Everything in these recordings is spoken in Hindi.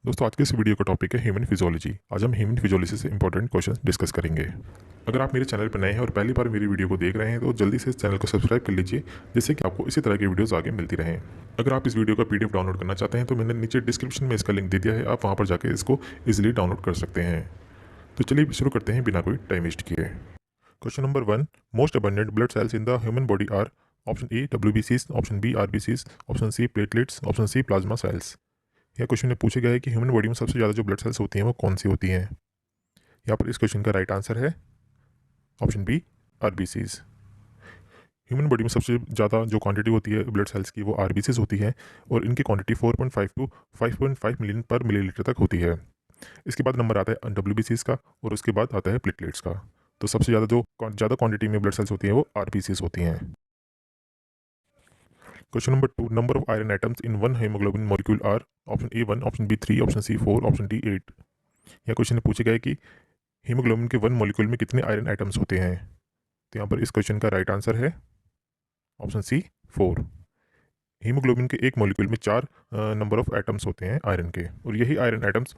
दोस्तों आज के इस वीडियो का टॉपिक है ह्यूमन फिजियोलॉजी। आज हम ह्यूमन फिजियोलॉजी से इंपॉर्टेंट क्वेश्चन डिस्कस करेंगे। अगर आप मेरे चैनल पर नए हैं और पहली बार मेरी वीडियो को देख रहे हैं तो जल्दी से इस चैनल को सब्सक्राइब कर लीजिए, जिससे कि आपको इसी तरह की वीडियोस आगे मिलती रहें। अगर आप इस वीडियो का पीडीएफ डाउनलोड करना चाहते हैं तो मैंने नीचे डिस्क्रिप्शन में इसका लिंक दे दिया है, आप वहाँ पर जाकर इसको ईजिली डाउनलोड कर सकते हैं। तो चलिए शुरू करते हैं बिना कोई टाइम वेस्ट किए। Question number 1, most abundant blood cells in the human body are. Option A WBCs, option B RBCs, option C platelets, option C plasma cells. यह क्वेश्चन में पूछा गया है कि ह्यूमन बॉडी में सबसे ज़्यादा जो ब्लड सेल्स होती हैं वो कौन सी होती हैं। यहाँ पर इस क्वेश्चन का राइट आंसर है option B RBCs। Human body में सबसे ज़्यादा जो क्वांटिटी होती है ब्लड सेल्स की वो RBCs होती है और इनकी क्वांटिटी 4.5 टू 5.5 मिलियन पर मिलीलीटर तक होती है। इसके बाद नंबर आता है WBCs का और उसके बाद आता है प्लेटलेट्स का। तो सबसे ज़्यादा क्वांटिटी में ब्लड सेल्स होती हैं वो RBCs होती हैं। Question number 2, number of iron atoms in one haemoglobin molecule are. Option A 1, option B 3, option C 4, option D 8। यह क्वेश्चन में पूछा गया है कि हीमोग्लोबिन के वन मॉलिक्यूल में कितने आयरन एटम्स होते हैं। तो यहाँ पर इस क्वेश्चन का राइट आंसर है ऑप्शन सी 4। हीमोग्लोबिन के एक मॉलिक्यूल में 4 नंबर ऑफ एटम्स होते हैं आयरन के, और यही आयरन एटम्स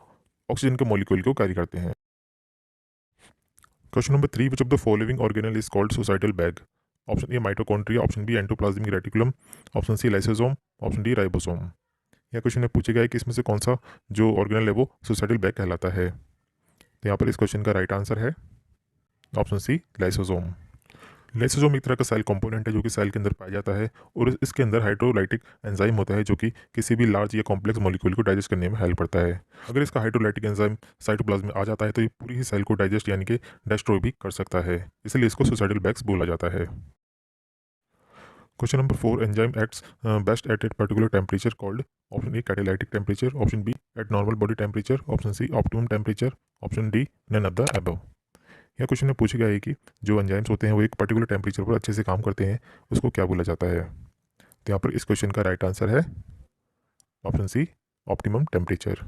ऑक्सीजन के मॉलिक्यूल को कैरी करते हैं। Question number 3, which of the following organelle is called suicidal bag. Option A mitochondria, option B endoplasmic reticulum, option C lysosome, option D ribosome. यह क्वेश्चन में पूछा गया है कि इसमें से कौन सा जो ऑर्गेनल है वो सुसाइडल बैग कहलाता है। तो यहाँ पर इस क्वेश्चन का राइट आंसर है ऑप्शन सी लाइसोसोम। लाइसोसोम एक तरह का सेल कंपोनेंट है जो कि सेल के अंदर पाया जाता है और इसके अंदर हाइड्रोलाइटिक एंजाइम होता है जो कि किसी भी लार्ज या कॉम्प्लेक्स मॉलिक्यूल को डाइजेस्ट करने में हेल्प करता है। अगर इसका हाइड्रोलाइटिक एंजाइम साइटोप्लाज्म में आ जाता है तो ये पूरी ही सेल को डाइजेस्ट यानी कि डिस्ट्रॉय भी कर सकता है, इसलिए इसको सुसाइडल बैग्स बोला जाता है। Question number 4, enzyme acts best at at particular temperature called. Option A catalytic temperature, option B at normal body temperature, option C optimum temperature, option D none of the above. यह क्वेश्चन में पूछा गया है कि जो एंजाइम्स होते हैं वो एक पर्टिकुलर टेम्परेचर पर अच्छे से काम करते हैं, उसको क्या बोला जाता है। तो यहाँ पर इस क्वेश्चन का राइट आंसर है option C optimum temperature.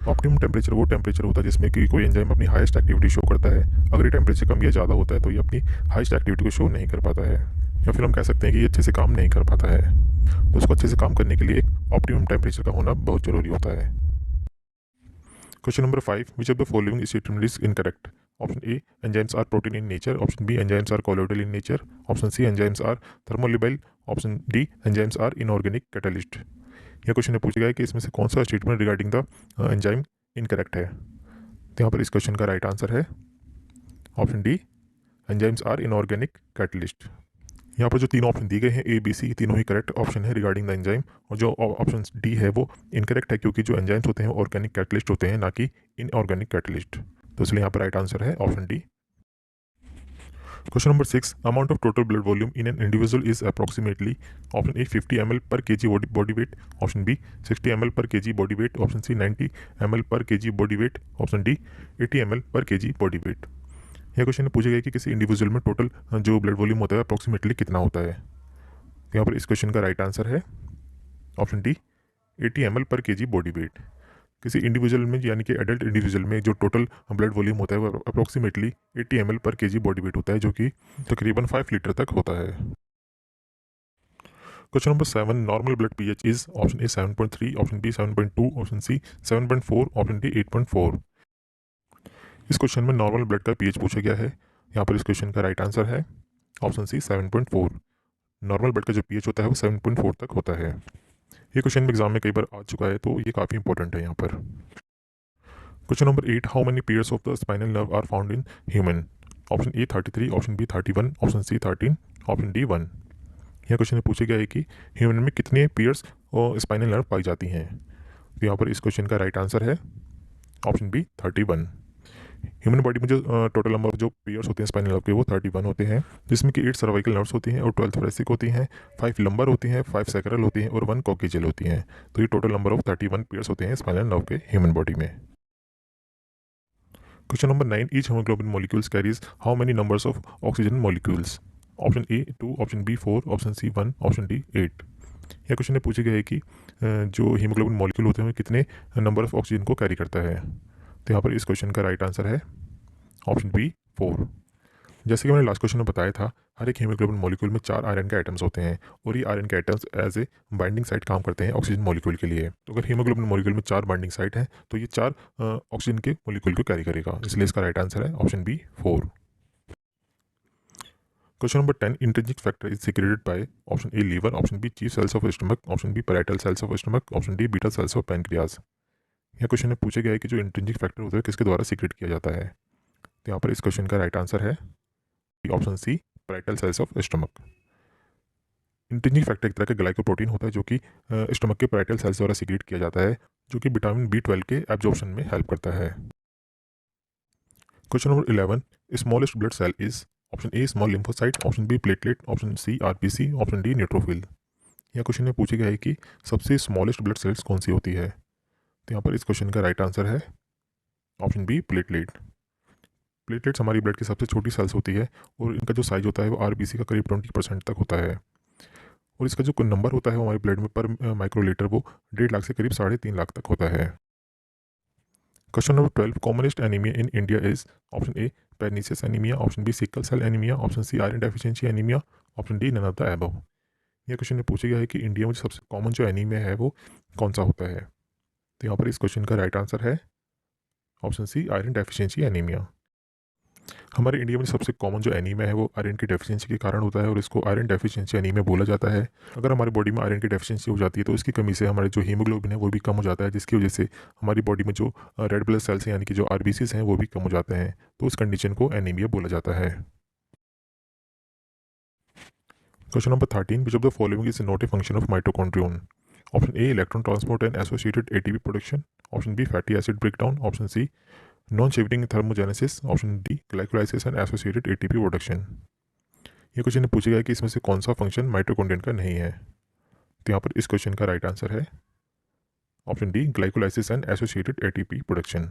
Optimum temperature वो टेम्परेचर होता है जिसमें कि कोई एंजाइम अपनी हाईएस्ट एक्टिविटी शो करता है। अगर ये टेम्परेचर कम या ज़्यादा होता है तो ये अपनी हाईएस्ट एक्टिविटी को शो नहीं कर पाता है, या फिर हम कह सकते हैं कि ये अच्छे से काम नहीं कर पाता है। तो उसको अच्छे से काम करने के लिए एक ऑप्टिमम टेम्परेचर का होना बहुत ज़रूरी होता है। Question number 5, which of the following statement is incorrect. Option A enzymes are protein in nature, option B enzymes are colloidal in nature, option C enzymes are thermolabile, option D enzymes are inorganic catalyst. यह क्वेश्चन में पूछा गया है कि इसमें से कौन सा statement regarding the enzyme incorrect है। तो यहाँ पर इस क्वेश्चन का राइट आंसर है option D enzymes are inorganic catalyst. यहाँ पर जो तीन ऑप्शन दिए गए हैं A, B, C, तीनों ही करेक्ट ऑप्शन है रिगार्डिंग द एंजाइम, और जो ऑप्शन डी है वो इनकरेक्ट है क्योंकि जो एंजाइम्स होते हैं ऑर्गेनिक कैटलिस्ट होते हैं, ना कि इनऑर्गेनिक कैटलिस्ट। तो इसलिए यहाँ पर राइट आंसर है option D. Question number 6, amount of total blood volume in an individual is approximately. Option A 50 ml per kg body weight, option B 60 ml per kg body weight, option C 90 ml per kg body weight, option D 80 ml per kg body weight. यह क्वेश्चन में पूछा गया कि किसी इंडिविजुअल में टोटल जो ब्लड वॉल्यूम होता है अप्रॉक्सीमेटली कितना होता है। यहाँ पर इस क्वेश्चन का राइट आंसर है option D 80 ml per kg body wait. किसी इंडिविजुअल में यानी कि एडल्ट इंडिविजुअल में जो टोटल ब्लड वॉल्यूम होता है वो approximately 80 ml per kg body wait होता है, जो कि तकरीबन 5 लीटर तक होता है। Question number 7, normal blood pH is. Option A 7.3, option B 7.2, option C 7.4, option D 8.4। इस क्वेश्चन में नॉर्मल ब्लड का पीएच पूछा गया है। यहाँ पर इस क्वेश्चन का राइट आंसर है ऑप्शन सी 7.4। नॉर्मल ब्लड का जो पीएच होता है वो 7.4 तक होता है। ये क्वेश्चन एग्जाम में कई बार आ चुका है तो ये काफ़ी इंपॉर्टेंट है यहाँ पर। Question number 8, how many pairs of the spinal nerve are found in human. Option A 33, option B 31, option C 13, option D 1। यह क्वेश्चन में पूछा गया है कि ह्यूमन में कितने पेयर्स और स्पाइनल नर्व पाई जाती हैं। तो यहाँ पर इस क्वेश्चन का राइट आंसर है ऑप्शन बी 31। ह्यूमन बॉडी में जो टोटल नंबर जो पेयर्स होते हैं स्पाइनल नर्व के वो 31 होते हैं, जिसमें कि 8 सर्वाइकल नर्व्स होती हैं और 12 थोरेसिक होती हैं, 5 लंबर होती हैं, 5 सैक्रल होती हैं और 1 कॉक्सियल होती हैं। तो ये टोटल नंबर ऑफ 31 पेयर्स होते हैं स्पाइनल नर्व के ह्यूमन बॉडी में। Question number 9, each haemoglobin molecules carries how many numbers of oxygen molecules. Option A 2, option B 4, option C 1, option D 8। यह क्वेश्चन में पूछा गया है कि जो हीमोग्लोबिन मॉलिक्यूल होते हैं वो कितने नंबर ऑफ ऑक्सीजन को कैरी करता है। तो यहाँ पर इस क्वेश्चन का राइट आंसर है ऑप्शन बी 4। जैसे कि मैंने लास्ट क्वेश्चन में बताया था, हर एक हीमोग्लोबिन मॉलिक्यूल में 4 आयरन के आइटम्स होते हैं और ये आयरन के atoms as a binding site काम करते हैं ऑक्सीजन मॉलिक्यूल के लिए। तो अगर हीमोग्लोबिन मॉलिक्यूल में 4 बाइंडिंग साइट हैं तो ये 4 ऑक्सीजन के मॉलिक्यूल को कैरी करेगा, इसलिए इसका राइट आंसर है option B 4। Question number 10, intrinsic factor is secreted by option A liver, option B chief cells of stomach, option B parietal cells of stomach, option D beta cells of pancreas. यह क्वेश्चन में पूछा गया है कि जो इंट्रिंसिक फैक्टर होता है किसके द्वारा सीक्रेट किया जाता है। तो यहाँ पर इस क्वेश्चन का राइट आंसर है option C parietal cells of stomach. Intrinsic factor एक तरह का ग्लाइकोप्रोटीन होता है जो कि स्टमक के पैराइटल सेल्स द्वारा सीक्रेट किया जाता है, जो कि विटामिन B12 के एब्जॉर्प्शन में हेल्प करता है। Question number 11, smallest blood cell is option A small lymphocyte, option B platelet, option C RBC, option D neutrophil. यह क्वेश्चन में पूछा गया है कि सबसे स्मॉलेस्ट ब्लड सेल्स कौन सी होती है। तो यहाँ पर इस क्वेश्चन का राइट आंसर है ऑप्शन बी प्लेटलेट। प्लेटलेट्स हमारी ब्लड की सबसे छोटी सेल्स होती है और इनका जो साइज होता है वो RBC का करीब 20% तक होता है और इसका जो नंबर होता है वो हमारे ब्लड में पर माइक्रोलीटर वो 1.5 लाख से करीब 3.5 लाख तक होता है। Question number 12, commonest anaemia in India is option A pernicious anaemia, option B sickle cell anaemia, option C iron deficiency anaemia, option D none of the above. यह क्वेश्चन में पूछा गया है कि इंडिया में सबसे कॉमन जो एनीमिया है वो कौन सा होता है। तो यहाँ पर इस क्वेश्चन का राइट आंसर है option C iron deficiency anaemia. हमारे इंडिया में सबसे कॉमन जो एनीमिया है वो आयरन की डेफिशिएंसी के कारण होता है और इसको आयरन डेफिशिएंसी एनीमिया बोला जाता है। अगर हमारी बॉडी में आयरन की डेफिशिएंसी हो जाती है तो इसकी कमी से हमारे जो हीमोग्लोबिन है वो भी कम हो जाता है, जिसकी वजह से हमारी बॉडी में जो रेड ब्लड सेल्स हैं यानी कि जो RBCs हैं वो भी कम हो जाते हैं, तो उस कंडीशन को एनीमिया बोला जाता है। Question number 13, which of the following is not a function of mitochondrion. Option A electron transport and associated ATP production, option B fatty acid breakdown, option C non shifting thermogenesis, option D glycolysis and associated ATP production. ये क्वेश्चन में पूछा गया है कि इसमें से कौन सा फंक्शन माइटोकॉन्ड्रियन का नहीं है। तो यहाँ पर इस क्वेश्चन का राइट आंसर है option D glycolysis and associated ATP production.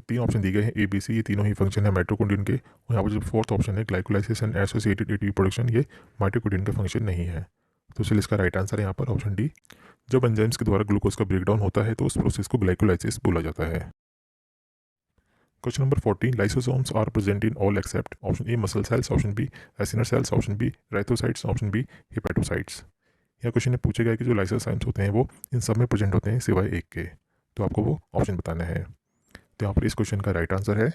3 option दिए गए हैं ABC, ये तीनों ही फंक्शन है माइटोकॉन्ड्रियन के, और यहाँ पर जो 4th ऑप्शन है glycolysis and associated ATP production, ये माइटोकॉन्ड्रियन का फंक्शन नहीं है। तो इसलिए इसका राइट आंसर है यहाँ पर ऑप्शन डी। जब एंजाइम्स के द्वारा ग्लूकोज का ब्रेकडाउन होता है तो उस प्रोसेस को ग्लाइकोलाइसिस बोला जाता है। Question number 14, lysosomes are present in all except option A muscle cells, option B acinar cells, option B erythrocytes, option B hepatocytes. यह क्वेश्चन में पूछा गया कि जो लाइसोसोम्स होते हैं वो इन सब में प्रेजेंट होते हैं सिवाय एक के, तो आपको वो ऑप्शन बताना है। तो यहाँ पर इस क्वेश्चन का राइट आंसर है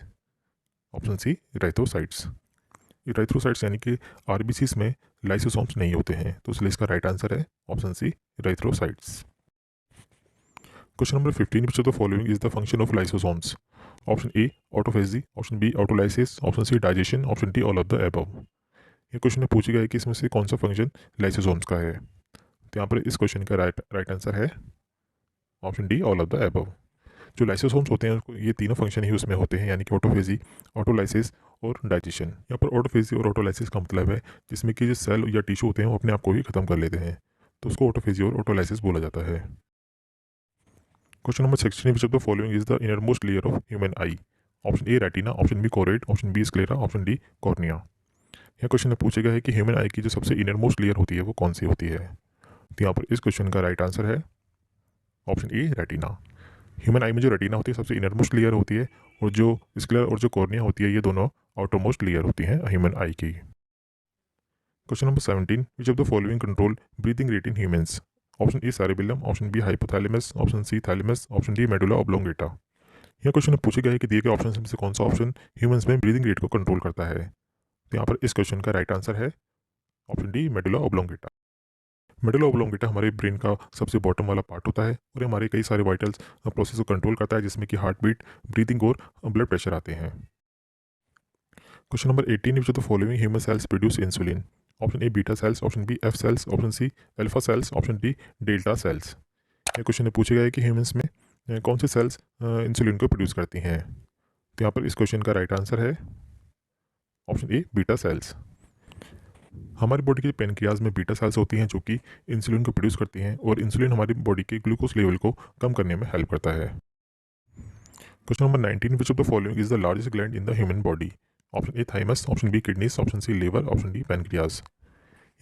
ऑप्शन सी राइथोसाइट्स। राइथोसाइट्स यानी कि RBCs में लाइसोसोम्स नहीं होते हैं, तो इसलिए इसका राइट आंसर है option C erythrocytes. Question number 15, which of the following is the function of lysosomes. Option A autophagy, option B autolysis, option C digestion, option D all of the above. ये क्वेश्चन में पूछा गया है कि इसमें से कौन सा फंक्शन लाइसोसोम्स का है। तो यहाँ पर इस क्वेश्चन का राइट आंसर है option D all of the above. जो लाइसोसोम्स होते हैं ये तीनों फंक्शन ही उसमें होते हैं, यानी कि ऑटोफेजी, ऑटोलाइसिस और डाइजेशन। यहाँ पर ऑटोफेजी और ऑटोलाइसिस का मतलब है जिसमें कि जो सेल या टिश्यू होते हैं वो अपने आप को ही खत्म कर लेते हैं, तो उसको ऑटोफेजी और ऑटोलाइसिस बोला जाता है। Question number 16, which of the following is the innermost layer of human eye. Option A retina, option B choroid, option B sclera, option D cornea. यह क्वेश्चन में पूछा गया है कि ह्यूमन आई की जो सबसे इनरमोस्ट लेयर होती है वो कौन सी होती है। तो यहाँ पर इस क्वेश्चन का राइट आंसर है ऑप्शन ए रेटिना। ह्यूमन आई में जो रेटिना होती है सबसे इनरमोस्ट लेयर होती है, और जो स्क्लेरा और जो कॉर्निया होती है ये दोनों आउटरमोस्ट लेयर होती हैं ह्यूमन आई की। Question number 17, which of the following control breathing rate in humans. Option A cerebellum, option B hypothalamus, option C thalamus, option D medulla oblongata. यह क्वेश्चन पूछा गया है कि दिए गए ऑप्शन में से कौन सा ऑप्शन ह्यूमंस में ब्रीदिंग रेट को कंट्रोल करता है। तो यहाँ पर इस क्वेश्चन का राइट आंसर है option D medulla oblongata. Medulla oblongata हमारे ब्रेन का सबसे बॉटम वाला पार्ट होता है और हमारे कई सारे वाइटल प्रोसेस को कंट्रोल करता है, जिसमें कि हार्ट बीट, ब्रीदिंग और ब्लड प्रेशर आते हैं। Question number 18, which of the following human cells produce insulin. Option A beta cells, option B F cells, option C alpha cells, option D delta cells. ये क्वेश्चन में पूछा गया है कि ह्यूमंस में कौन सी सेल्स इंसुलिन को प्रोड्यूस करती हैं। तो यहाँ पर इस क्वेश्चन का राइट आंसर है ऑप्शन ए बीटा सेल्स। हमारी बॉडी के पेनक्रियाज में बीटा सेल्स होती हैं जो कि इंसुलिन को प्रोड्यूस करती हैं, और इंसुलिन हमारी बॉडी के ग्लूकोज लेवल को कम करने में हेल्प करता है। Question number 19, which of the following is the largest gland in the human body. Option A thymus, option B kidneys, option C liver, option D pancreas.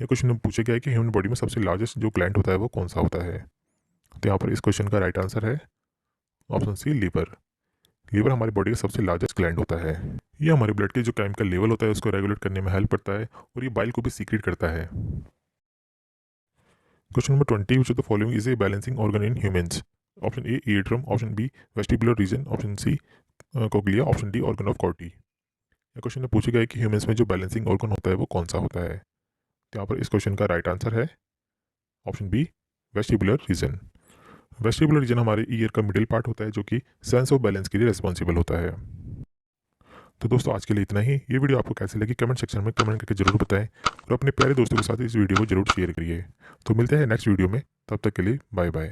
यह क्वेश्चन में पूछा गया है कि ह्यूमन बॉडी में सबसे लार्जेस्ट जो ग्लैंड होता है वो कौन सा होता है। तो यहाँ पर इस क्वेश्चन का राइट आंसर है ऑप्शन सी लीवर। लीवर हमारी बॉडी का सबसे लार्जेस्ट ग्लैंड होता है। ये हमारे ब्लड के जो केमिकल लेवल होता है उसको रेगुलेट करने में हेल्प करता है और ये बाइल को भी सीक्रेट करता है। Question number 20, which of the following is a balancing organ in humans? Option A eardrum, option B vestibular region, option C cochlea, option D organ of Corti. यह क्वेश्चन में पूछा गया है कि ह्यूमंस में जो बैलेंसिंग ऑर्गन होता है वो कौन सा होता है। तो यहाँ पर इस क्वेश्चन का राइट आंसर है option B vestibular region. Vestibular region हमारे ईयर का मिडिल पार्ट होता है जो कि सेंस ऑफ बैलेंस के लिए रिस्पॉन्सिबल होता है। तो दोस्तों आज के लिए इतना ही। ये वीडियो आपको कैसी लगी कमेंट सेक्शन में कमेंट करके जरूर बताएं और अपने प्यारे दोस्तों के साथ इस वीडियो को जरूर शेयर करिए। तो मिलते हैं नेक्स्ट वीडियो में, तब तक के लिए बाय बाय।